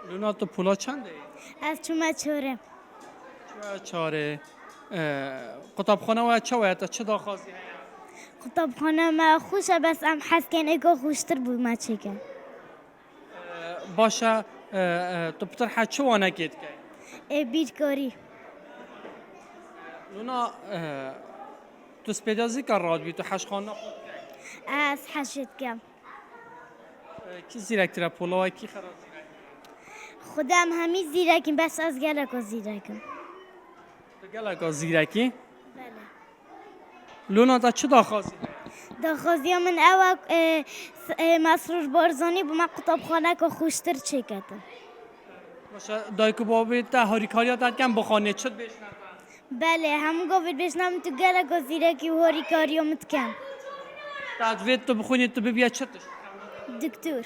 لونا تو پولا چنده؟ از چومه چورم چاره قطابخانه و چه وقت چه داخواستی هست؟ خطابخانه ما خوشه بس ام حس کنه که خوشتر بود ما چکن باشه تو پتر حد چه وانه کید که؟ بیرکاری لونا تو سپیدازی که راد بی تو حشخانه خود که؟ از حشد کم کی زیرکتره پولا و کی خراب زیرک؟ خودم همی زیرکیم بس از گلک زیرکم تو گلک زیرکی؟ بله لونا تا چه داخواستی؟ داخوازی من او مسرور بارزانی با من خطابخانه که خوشتر چکتم باشه دایکو بابی تا هاریکاریا داد کم بخانه چت بشنفن؟ بله همون گفت بشنم تو گلک زیرکی و هاری کاریو متکم تدوید تو بخونی تو ببیا چتش؟ دکتر